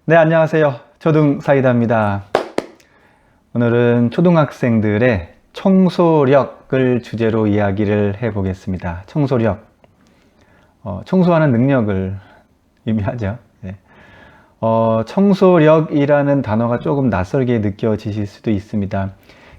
네, 안녕하세요. 초등사이다입니다. 오늘은 초등학생들의 청소력을 주제로 이야기를 해보겠습니다. 청소력. 청소하는 능력을 의미하죠. 네. 청소력이라는 단어가 조금 낯설게 느껴지실 수도 있습니다.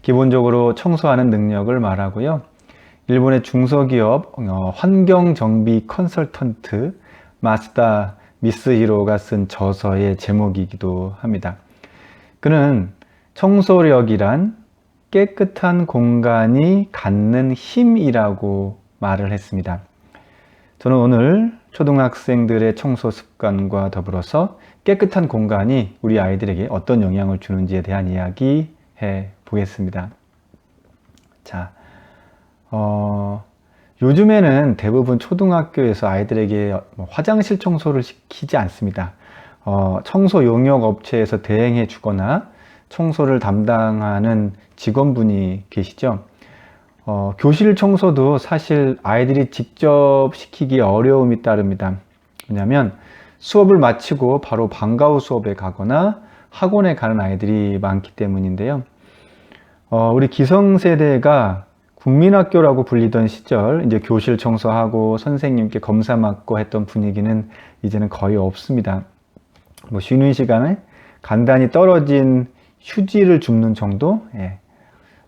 기본적으로 청소하는 능력을 말하고요. 일본의 중소기업 환경정비 컨설턴트 마스다 미스히로가 쓴 저서의 제목이기도 합니다. 그는 청소력이란 깨끗한 공간이 갖는 힘이라고 말을 했습니다. 저는 오늘 초등학생들의 청소 습관과 더불어서 깨끗한 공간이 우리 아이들에게 어떤 영향을 주는지에 대한 이야기 해 보겠습니다. 자, 요즘에는 대부분 초등학교에서 아이들에게 화장실 청소를 시키지 않습니다. 청소 용역 업체에서 대행해 주거나 청소를 담당하는 직원분이 계시죠. 교실 청소도 사실 아이들이 직접 시키기 어려움이 따릅니다. 왜냐하면 수업을 마치고 바로 방과 후 수업에 가거나 학원에 가는 아이들이 많기 때문인데요. 우리 기성세대가 국민학교라고 불리던 시절 이제 교실 청소하고 선생님께 검사 맡고 했던 분위기는 이제는 거의 없습니다. 쉬는 시간에 간단히 떨어진 휴지를 줍는 정도. 예.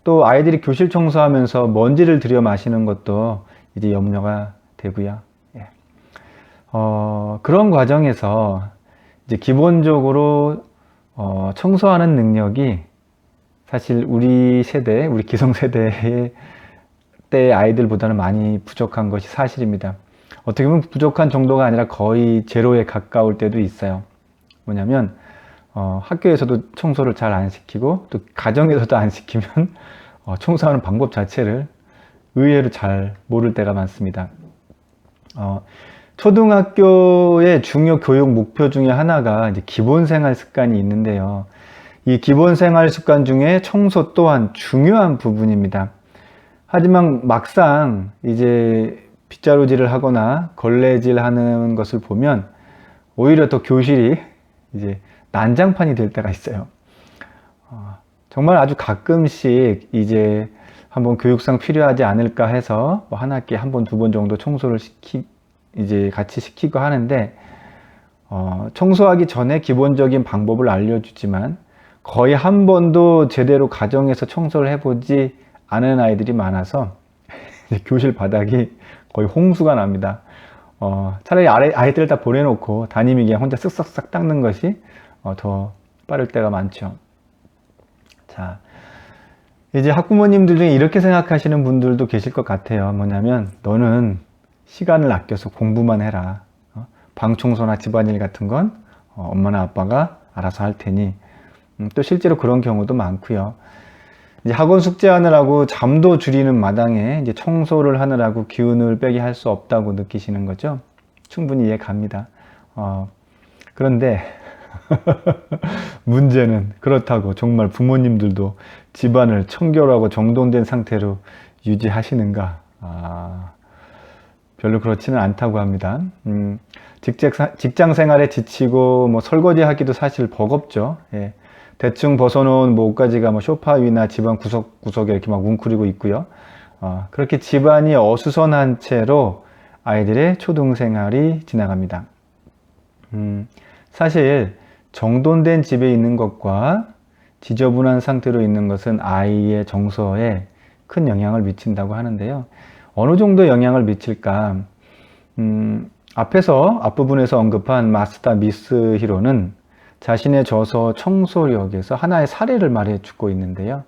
또 아이들이 교실 청소하면서 먼지를 들여 마시는 것도 이제 염려가 되고요. 예. 그런 과정에서 이제 기본적으로 청소하는 능력이 사실 우리 세대, 우리 기성세대의 때 아이들보다는 많이 부족한 것이 사실입니다. 어떻게 보면 부족한 정도가 아니라 거의 제로에 가까울 때도 있어요. 뭐냐면 학교에서도 청소를 잘 안 시키고 또 가정에서도 안 시키면 청소하는 방법 자체를 의외로 잘 모를 때가 많습니다. 초등학교의 중요 교육 목표 중에 하나가 이제 기본 생활 습관이 있는데요. 이 기본 생활 습관 중에 청소 또한 중요한 부분입니다. 하지만 막상 이제 빗자루질을 하거나 걸레질 하는 것을 보면 오히려 더 교실이 이제 난장판이 될 때가 있어요. 정말 아주 가끔씩 이제 한번 교육상 필요하지 않을까 해서 한 학기에 한 번, 두 번 정도 청소를 이제 같이 시키고 하는데, 청소하기 전에 기본적인 방법을 알려주지만 거의 한 번도 제대로 가정에서 청소를 해보지 않은 아이들이 많아서 교실 바닥이 거의 홍수가 납니다. 차라리 아이들을 다 보내놓고 담임이 그냥 혼자 쓱싹싹 닦는 것이 더 빠를 때가 많죠. 자, 이제 학부모님들 중에 이렇게 생각하시는 분들도 계실 것 같아요. 뭐냐면 너는 시간을 아껴서 공부만 해라. 방 청소나 집안일 같은 건 엄마나 아빠가 알아서 할 테니. 또 실제로 그런 경우도 많고요. 이제 학원 숙제하느라고 잠도 줄이는 마당에 이제 청소를 하느라고 기운을 빼게 할 수 없다고 느끼시는 거죠. 충분히 이해 갑니다. 그런데 문제는 그렇다고 정말 부모님들도 집안을 청결하고 정돈된 상태로 유지하시는가? 별로 그렇지는 않다고 합니다. 직장 생활에 지치고 설거지 하기도 사실 버겁죠. 예. 대충 벗어놓은 옷가지가 소파 위나 집안 구석구석에 이렇게 막 웅크리고 있고요. 그렇게 집안이 어수선한 채로 아이들의 초등생활이 지나갑니다. 사실 정돈된 집에 있는 것과 지저분한 상태로 있는 것은 아이의 정서에 큰 영향을 미친다고 하는데요. 어느 정도 영향을 미칠까? 앞부분에서 언급한 마스다 미스히로는 자신의 저서 청소력에서 하나의 사례를 말해주고 있는데요.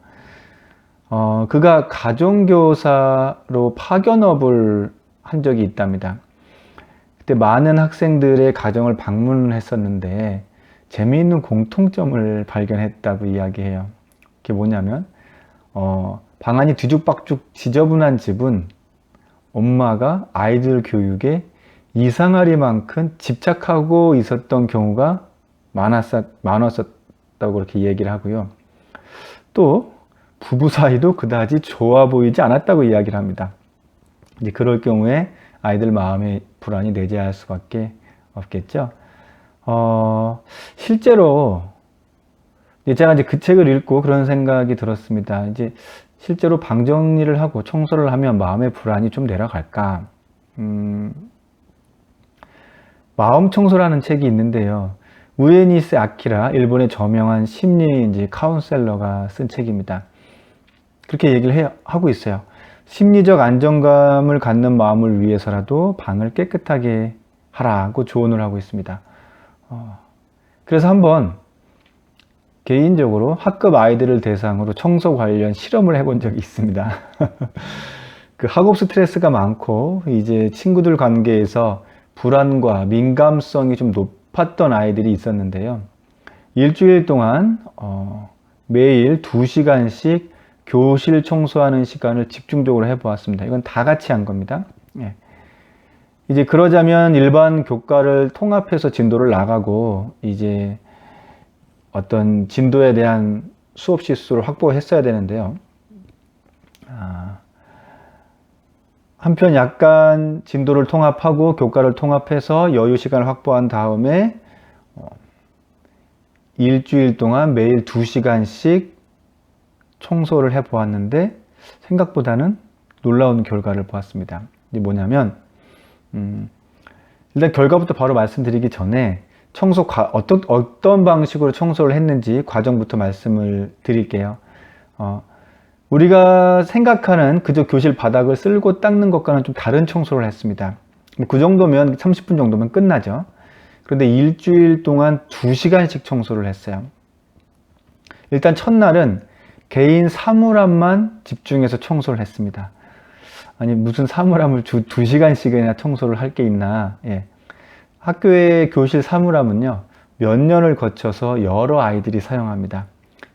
그가 가정교사로 파견업을 한 적이 있답니다. 그때 많은 학생들의 가정을 방문했었는데 재미있는 공통점을 발견했다고 이야기해요. 그게 뭐냐면 방안이 뒤죽박죽 지저분한 집은 엄마가 아이들 교육에 이상하리만큼 집착하고 있었던 경우가 많았었다고 그렇게 얘기를 하고요. 또 부부 사이도 그다지 좋아 보이지 않았다고 이야기를 합니다. 이제 그럴 경우에 아이들 마음의 불안이 내재할 수밖에 없겠죠. 실제로 제가 이제 그 책을 읽고 그런 생각이 들었습니다. 이제 실제로 방 정리를 하고 청소를 하면 마음의 불안이 좀 내려갈까? 마음 청소라는 책이 있는데요. 우에니스 아키라, 일본의 저명한 심리 이제 카운셀러가 쓴 책입니다. 그렇게 얘기를 하고 있어요. 심리적 안정감을 갖는 마음을 위해서라도 방을 깨끗하게 하라고 조언을 하고 있습니다. 그래서 한번 개인적으로 학급 아이들을 대상으로 청소 관련 실험을 해본 적이 있습니다. 그 학업 스트레스가 많고 이제 친구들 관계에서 불안과 민감성이 좀 높았던 아이들이 있었는데요. 일주일 동안 매일 2시간씩 교실 청소하는 시간을 집중적으로 해보았습니다. 이건 다 같이 한 겁니다. 예. 이제 그러자면 일반 교과를 통합해서 진도를 나가고 이제 어떤 진도에 대한 수업 시수를 확보했어야 되는데요. 한편 약간 진도를 통합하고 교과를 통합해서 여유 시간을 확보한 다음에 일주일 동안 매일 2시간씩 청소를 해 보았는데 생각보다는 놀라운 결과를 보았습니다. 이게 뭐냐면 일단 결과부터 바로 말씀드리기 전에 어떤 방식으로 청소를 했는지 과정부터 말씀을 드릴게요. 우리가 생각하는 그저 교실 바닥을 쓸고 닦는 것과는 좀 다른 청소를 했습니다. 그 정도면 30분 정도면 끝나죠. 그런데 일주일 동안 2시간씩 청소를 했어요. 일단 첫날은 개인 사물함만 집중해서 청소를 했습니다. 아니 무슨 사물함을 2시간씩이나 청소를 할 게 있나. 예. 학교의 교실 사물함은요 몇 년을 거쳐서 여러 아이들이 사용합니다.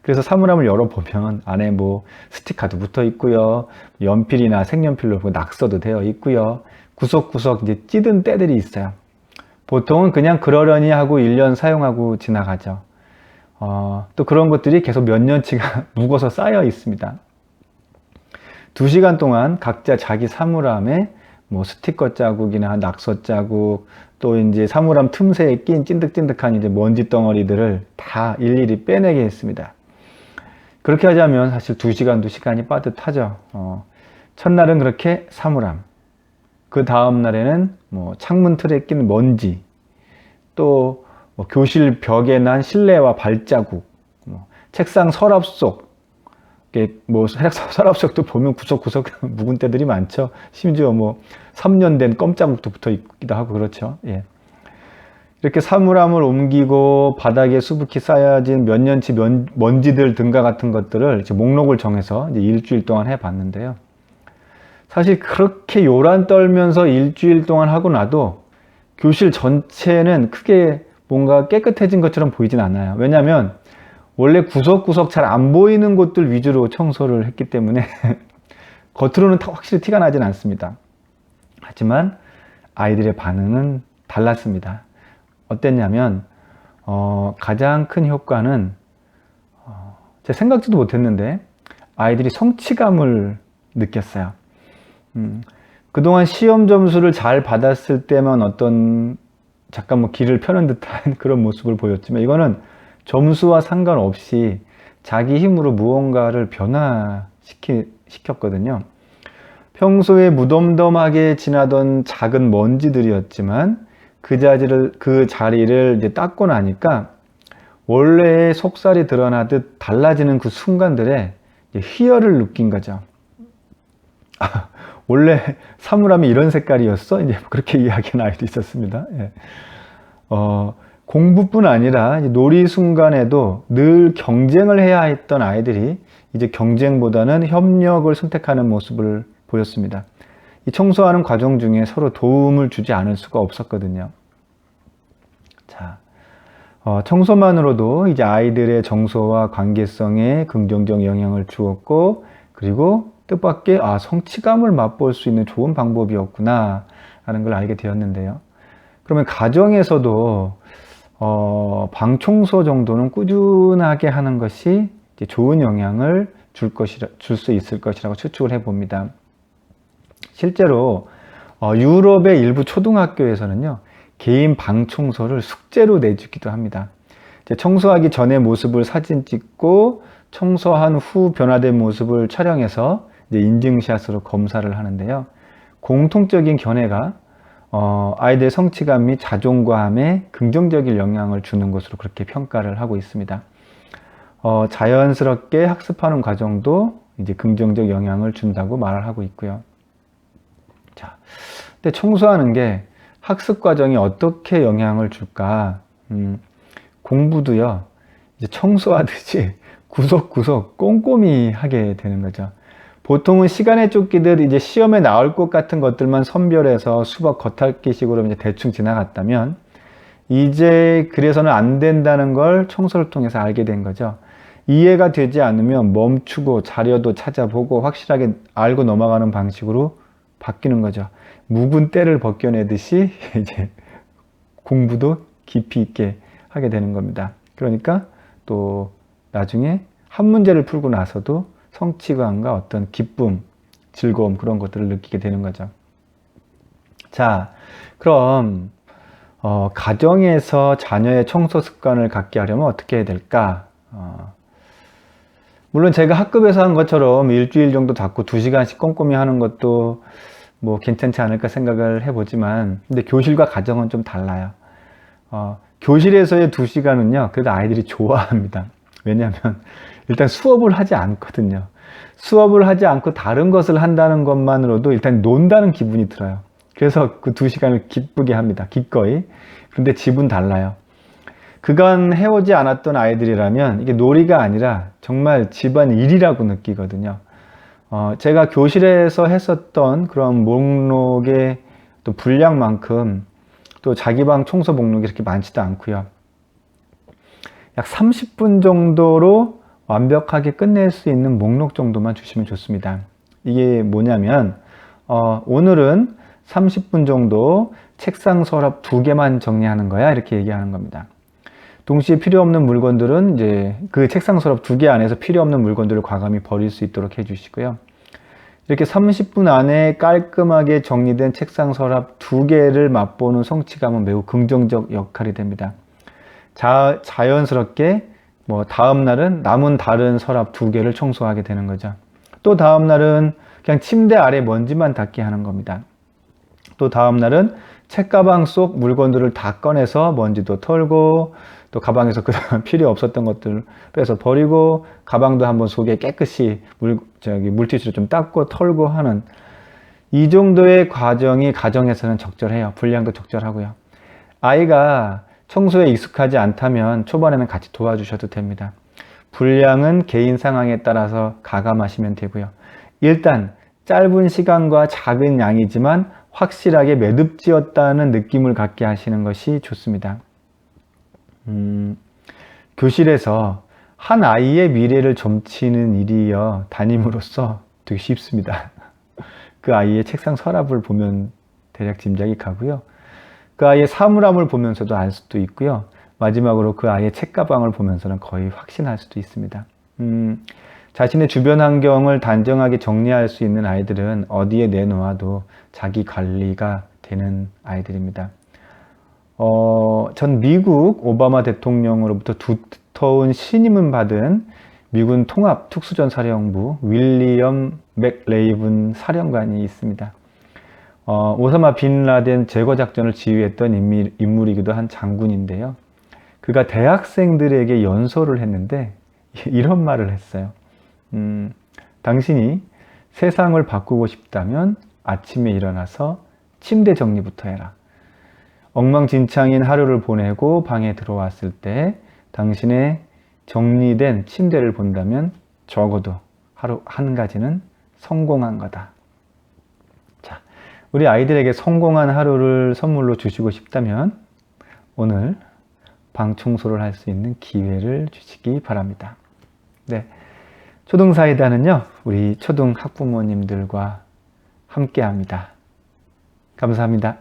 그래서 사물함을 열어보면 안에 뭐 스티커도 붙어 있고요, 연필이나 색연필로 낙서도 되어 있고요, 구석구석 이제 찌든 때들이 있어요. 보통은 그냥 그러려니 하고 1년 사용하고 지나가죠. 또 그런 것들이 계속 몇 년치가 묵어서 쌓여 있습니다. 2시간 동안 각자 자기 사물함에 뭐 스티커 자국이나 낙서 자국, 또 이제 사물함 틈새에 낀 찐득찐득한 이제 먼지 덩어리들을 다 일일이 빼내게 했습니다. 그렇게 하자면 사실 2시간도 시간이 빠듯하죠. 첫날은 그렇게 사물함, 그 다음 날에는 뭐 창문 틀에 낀 먼지, 또 뭐 교실 벽에 난 실내와 발자국, 책상 서랍 속, 뭐 서랍 속도 보면 구석구석 묵은 때들이 많죠. 심지어 뭐 3년 된 껌자국도 붙어 있기도 하고 그렇죠. 예. 이렇게 사물함을 옮기고 바닥에 수북히 쌓여진 몇 년치 먼지들 등과 같은 것들을 이제 목록을 정해서 이제 일주일 동안 해봤는데요. 사실 그렇게 요란 떨면서 일주일 동안 하고 나도 교실 전체는 크게 뭔가 깨끗해진 것처럼 보이진 않아요. 왜냐하면 원래 구석구석 잘 안 보이는 곳들 위주로 청소를 했기 때문에 겉으로는 확실히 티가 나진 않습니다. 하지만 아이들의 반응은 달랐습니다. 어땠냐면 가장 큰 효과는 제가 생각지도 못했는데 아이들이 성취감을 느꼈어요. 그동안 시험 점수를 잘 받았을 때만 어떤 잠깐 뭐 길을 펴는 듯한 그런 모습을 보였지만 이거는 점수와 상관없이 자기 힘으로 무언가를 변화시켰거든요. 평소에 무덤덤하게 지나던 작은 먼지들이었지만 그 자리를 이제 닦고 나니까 원래의 속살이 드러나듯 달라지는 그 순간들에 희열을 느낀 거죠. 원래 사물함이 이런 색깔이었어? 이제 그렇게 이야기하는 아이도 있었습니다. 예. 공부뿐 아니라 놀이 순간에도 늘 경쟁을 해야 했던 아이들이 이제 경쟁보다는 협력을 선택하는 모습을 보였습니다. 이 청소하는 과정 중에 서로 도움을 주지 않을 수가 없었거든요. 자, 청소만으로도 이제 아이들의 정서와 관계성에 긍정적 영향을 주었고, 그리고 뜻밖의 성취감을 맛볼 수 있는 좋은 방법이었구나 하는 걸 알게 되었는데요. 그러면 가정에서도 방 청소 정도는 꾸준하게 하는 것이 이제 좋은 영향을 줄 수 있을 것이라고 추측을 해봅니다. 실제로 유럽의 일부 초등학교에서는요, 개인 방 청소를 숙제로 내주기도 합니다. 청소하기 전의 모습을 사진 찍고 청소한 후 변화된 모습을 촬영해서 인증샷으로 검사를 하는데요. 공통적인 견해가 아이들의 성취감 및 자존감에 긍정적인 영향을 주는 것으로 그렇게 평가를 하고 있습니다. 자연스럽게 학습하는 과정도 이제 긍정적 영향을 준다고 말을 하고 있고요. 자, 근데 청소하는 게 학습 과정에 어떻게 영향을 줄까? 공부도요, 이제 청소하듯이 구석구석 꼼꼼히 하게 되는 거죠. 보통은 시간에 쫓기듯 이제 시험에 나올 것 같은 것들만 선별해서 수박 겉핥기식으로 이제 대충 지나갔다면, 이제 그래서는 안 된다는 걸 청소를 통해서 알게 된 거죠. 이해가 되지 않으면 멈추고 자료도 찾아보고 확실하게 알고 넘어가는 방식으로 바뀌는 거죠. 묵은 때를 벗겨내듯이 이제 공부도 깊이 있게 하게 되는 겁니다. 그러니까 또 나중에 한 문제를 풀고 나서도 성취감과 어떤 기쁨, 즐거움 그런 것들을 느끼게 되는 거죠. 자, 그럼 가정에서 자녀의 청소 습관을 갖게 하려면 어떻게 해야 될까? 물론 제가 학급에서 한 것처럼 일주일 정도 닫고 2시간씩 꼼꼼히 하는 것도 뭐 괜찮지 않을까 생각을 해보지만, 근데 교실과 가정은 좀 달라요. 교실에서의 2시간은요, 그래도 아이들이 좋아합니다. 왜냐하면 일단 수업을 하지 않거든요. 수업을 하지 않고 다른 것을 한다는 것만으로도 일단 논다는 기분이 들어요. 그래서 그 2시간을 기쁘게 합니다. 기꺼이. 그런데 집은 달라요. 그간 해오지 않았던 아이들이라면 이게 놀이가 아니라 정말 집안 일이라고 느끼거든요. 제가 교실에서 했었던 그런 목록의 또 분량만큼 또 자기 방 청소 목록이 그렇게 많지도 않고요. 약 30분 정도로 완벽하게 끝낼 수 있는 목록 정도만 주시면 좋습니다. 이게 뭐냐면 오늘은 30분 정도 책상 서랍 2개만 정리하는 거야, 이렇게 얘기하는 겁니다. 동시에 필요 없는 물건들은 이제 그 책상 서랍 2개 안에서 필요 없는 물건들을 과감히 버릴 수 있도록 해주시고요. 이렇게 30분 안에 깔끔하게 정리된 책상 서랍 2개를 맛보는 성취감은 매우 긍정적 역할이 됩니다. 자연스럽게 뭐 다음 날은 남은 다른 서랍 2개를 청소하게 되는 거죠. 또 다음 날은 그냥 침대 아래 먼지만 닿게 하는 겁니다. 또 다음 날은 책가방 속 물건들을 다 꺼내서 먼지도 털고, 또 가방에서 그동안 필요 없었던 것들 빼서 버리고, 가방도 한번 속에 깨끗이 물티슈로 좀 닦고 털고 하는 이 정도의 과정이 가정에서는 적절해요. 분량도 적절하고요. 아이가 청소에 익숙하지 않다면 초반에는 같이 도와주셔도 됩니다. 분량은 개인 상황에 따라서 가감하시면 되고요. 일단 짧은 시간과 작은 양이지만 확실하게 매듭지었다는 느낌을 갖게 하시는 것이 좋습니다. 교실에서 한 아이의 미래를 점치는 일이요, 담임으로서 되게 쉽습니다. 그 아이의 책상 서랍을 보면 대략 짐작이 가고요. 그 아이의 사물함을 보면서도 알 수도 있고요. 마지막으로 그 아이의 책가방을 보면서는 거의 확신할 수도 있습니다. 자신의 주변 환경을 단정하게 정리할 수 있는 아이들은 어디에 내놓아도 자기 관리가 되는 아이들입니다. 전 미국 오바마 대통령으로부터 두터운 신임을 받은 미군 통합 특수전 사령부 윌리엄 맥레이븐 사령관이 있습니다. 오사마 빈 라덴 제거 작전을 지휘했던 인물이기도 한 장군인데요. 그가 대학생들에게 연설을 했는데 이런 말을 했어요. 당신이 세상을 바꾸고 싶다면 아침에 일어나서 침대 정리부터 해라. 엉망진창인 하루를 보내고 방에 들어왔을 때 당신의 정리된 침대를 본다면 적어도 하루 한 가지는 성공한 거다. 자, 우리 아이들에게 성공한 하루를 선물로 주시고 싶다면 오늘 방 청소를 할 수 있는 기회를 주시기 바랍니다. 네, 초등사이다는요, 우리 초등 학부모님들과 함께 합니다. 감사합니다.